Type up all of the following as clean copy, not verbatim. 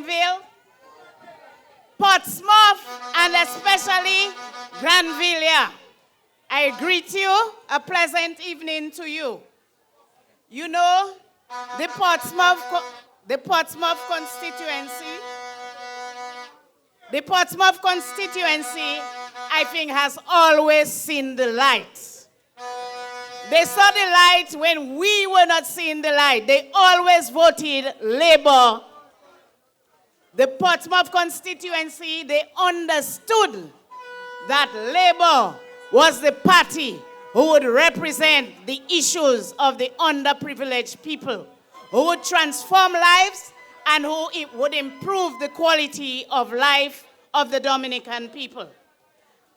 Grenville, Portsmouth, and especially Granville. I greet you, a pleasant evening to you. You know, the Portsmouth constituency, I think, has always seen the light. They saw the light when we were not seeing the light. They always voted Labour. The Portsmouth constituency, they understood that Labour was the party who would represent the issues of the underprivileged people, who would transform lives and who would improve the quality of life of the Dominican people.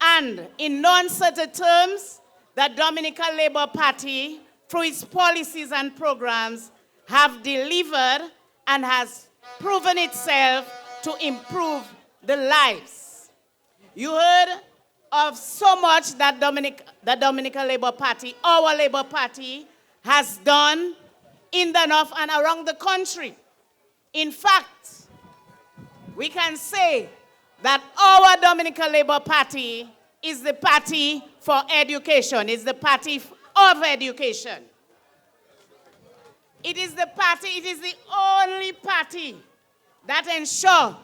And in non-certain terms, the Dominica Labour Party, through its policies and programs, have delivered and has proven itself to improve the lives. You heard of so much that the Dominica Labour Party, our Labour Party, has done in the north and around the country. In fact, we can say that our Dominica Labour Party is the party for education, is the party of education. It is the only party that ensures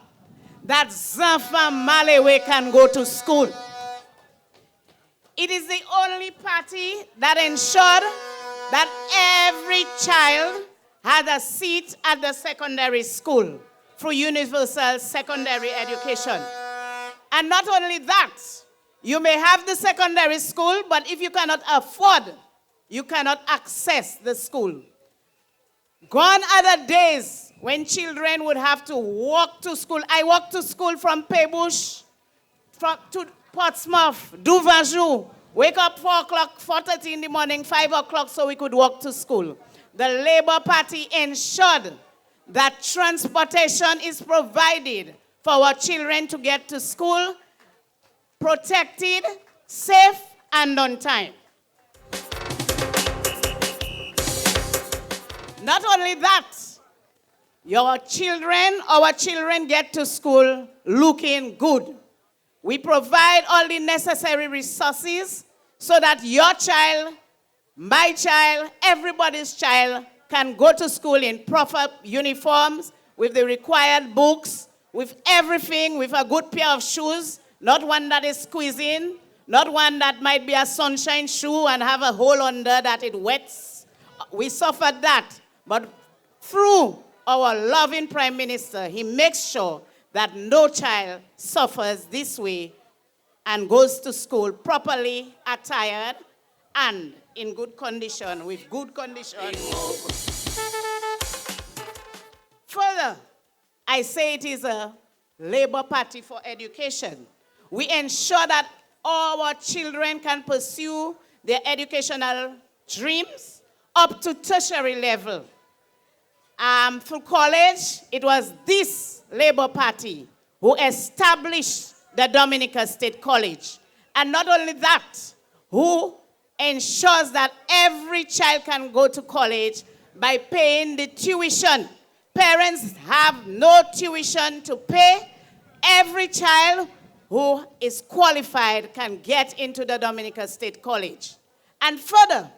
that Zanfa Malewe can go to school. It is the only party that ensured that every child had a seat at the secondary school through universal secondary education. And not only that, you may have the secondary school, but if you cannot afford, you cannot access the school. Gone are the days when children would have to walk to school. I walked to school from Paybush to Portsmouth, Duvanjou. Wake up 4 o'clock, 4:30 in the morning, 5 o'clock so we could walk to school. The Labour Party ensured that transportation is provided for our children to get to school, protected, safe, and on time. Not only that, our children get to school looking good. We provide all the necessary resources so that your child, my child, everybody's child can go to school in proper uniforms, with the required books, with everything, with a good pair of shoes, not one that is squeezing, not one that might be a sunshine shoe and have a hole under that it wets. We suffered that. But through our loving Prime Minister, he makes sure that no child suffers this way and goes to school properly attired and in good condition, with good condition. Further, I say it is a Labour Party for education. We ensure that our children can pursue their educational dreams up to tertiary level. Through college, it was this Labour Party who established the Dominica State College. And not only that, who ensures that every child can go to college by paying the tuition. Parents have no tuition to pay. Every child who is qualified can get into the Dominica State College. And further,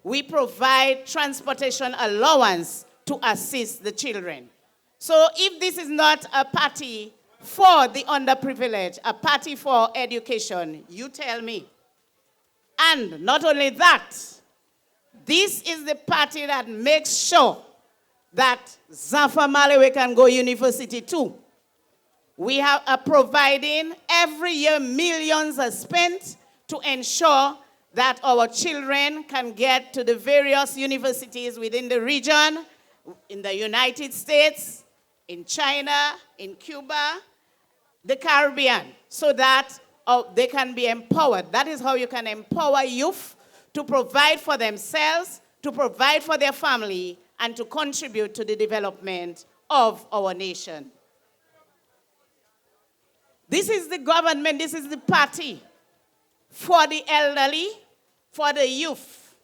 we provide transportation allowance to assist the children. So if this is not a party for the underprivileged, a party for education, you tell me. And not only that, this is the party that makes sure that Zanfa Malewe can go university too. We are providing every year millions are spent to ensure that our children can get to the various universities within the region, in the United States, in China, in Cuba, the Caribbean, so that they can be empowered. That is how you can empower youth to provide for themselves, to provide for their family, and to contribute to the development of our nation. This is the government, this is the party for the elderly, for the youth.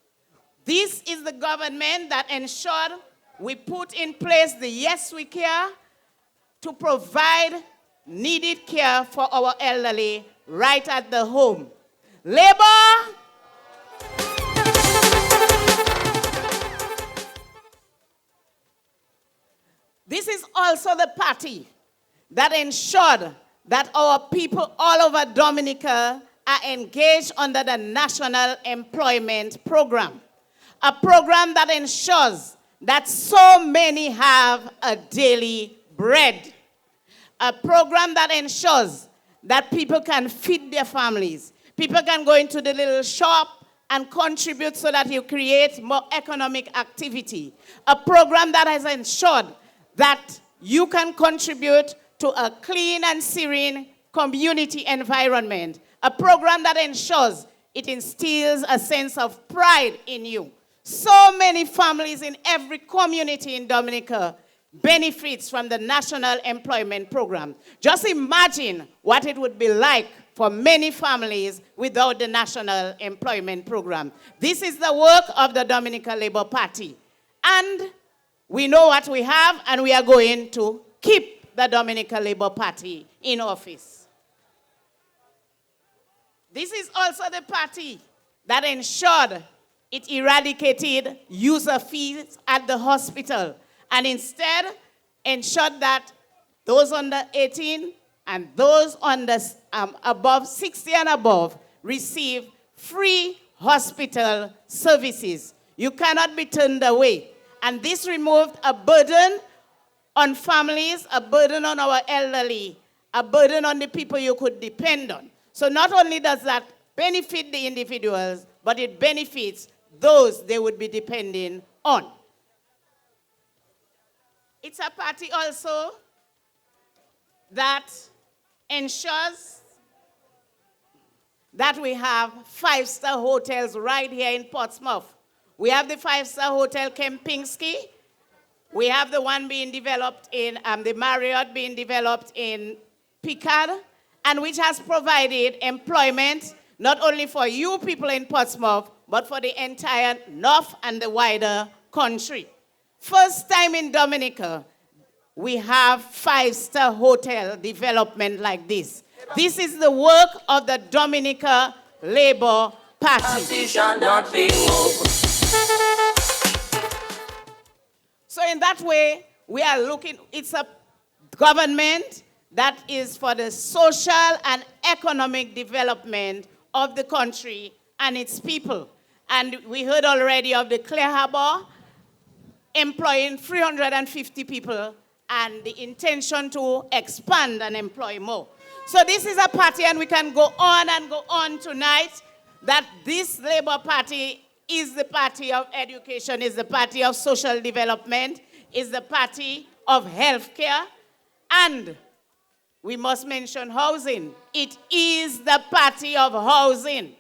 This is the government that ensured we put in place the Yes We Care to provide needed care for our elderly right at the home. Labor, this is also the party that ensured that our people all over Dominica are engaged under the National Employment Program, a program that ensures that so many have a daily bread, a program that ensures that people can feed their families, people can go into the little shop and contribute so that you create more economic activity, a program that has ensured that you can contribute to a clean and serene community environment, a program that ensures it instills a sense of pride in you. So many families in every community in Dominica benefits from the National Employment Program. Just imagine what it would be like for many families without the National Employment Program. This is the work of the Dominica Labour Party. And we know what we have, and we are going to keep the Dominica Labour Party in office. This is also the party that ensured it eradicated user fees at the hospital and instead ensured that those under 18 and those under above 60 and above receive free hospital services. You cannot be turned away. And this removed a burden on families, a burden on our elderly, a burden on the people you could depend on. So not only does that benefit the individuals, but it benefits those they would be depending on. It's a party also that ensures that we have five-star hotels right here in Portsmouth. We have the five-star hotel Kempinski. We have the one being developed in, the Marriott being developed in Picard, and which has provided employment not only for you people in Portsmouth, but for the entire North and the wider country. First time in Dominica, we have five-star hotel development like this. This is the work of the Dominica Labour Party. So in that way, we are looking, it's a government that is for the social and economic development of the country and its people. And we heard already of the Clear Harbour employing 350 people and the intention to expand and employ more. So this is a party, and we can go on tonight, that this Labour Party is the party of education, is the party of social development, is the party of healthcare, and we must mention housing. It is the party of housing.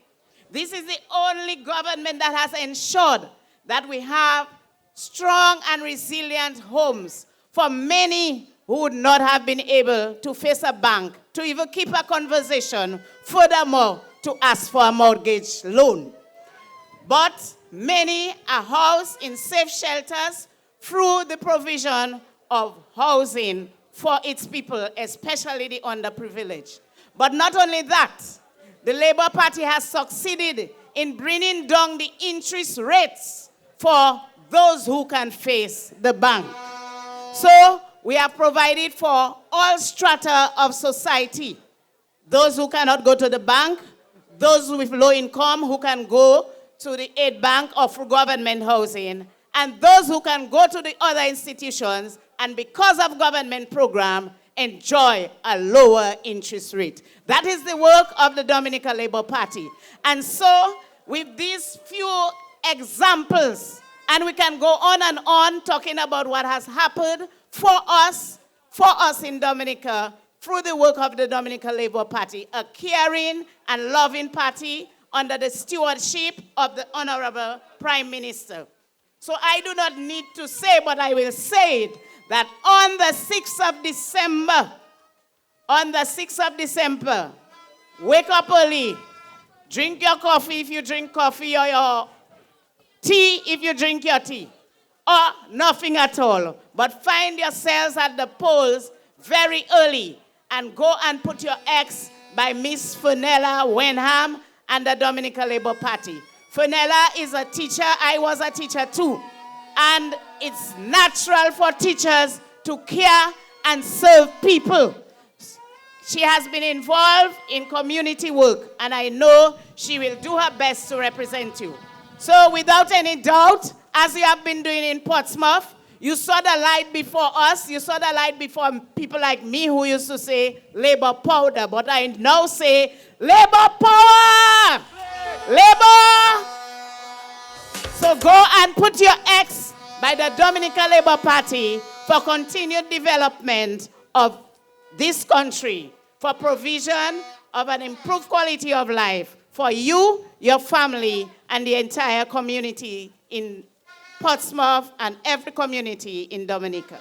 This is the only government that has ensured that we have strong and resilient homes for many who would not have been able to face a bank, to even keep a conversation, furthermore, to ask for a mortgage loan. But many are housed in safe shelters through the provision of housing for its people, especially the underprivileged. But not only that, the Labour Party has succeeded in bringing down the interest rates for those who can face the bank. So we have provided for all strata of society. Those who cannot go to the bank, those with low income who can go to the aid bank or through government housing, and those who can go to the other institutions and because of government program, enjoy a lower interest rate. That is the work of the Dominica Labour Party. And so, with these few examples, and we can go on and on talking about what has happened for us in Dominica, through the work of the Dominica Labour Party, a caring and loving party under the stewardship of the Honorable Prime Minister. So I do not need to say, but I will say it, that on the 6th of December, wake up early, drink your coffee if you drink coffee, or your tea if you drink your tea, or nothing at all, but find yourselves at the polls very early and go and put your X by Miss Fenella Wenham and the Dominica Labour Party. Fenella is a teacher. I was a teacher too. And it's natural for teachers to care and serve people. She has been involved in community work, and I know she will do her best to represent you. So without any doubt, as you have been doing in Portsmouth, you saw the light before us. You saw the light before people like me who used to say Labour powder, but I now say Labour power! Labour! So go and put your X by the Dominica Labour Party for continued development of this country, for provision of an improved quality of life for you, your family, and the entire community in Portsmouth and every community in Dominica.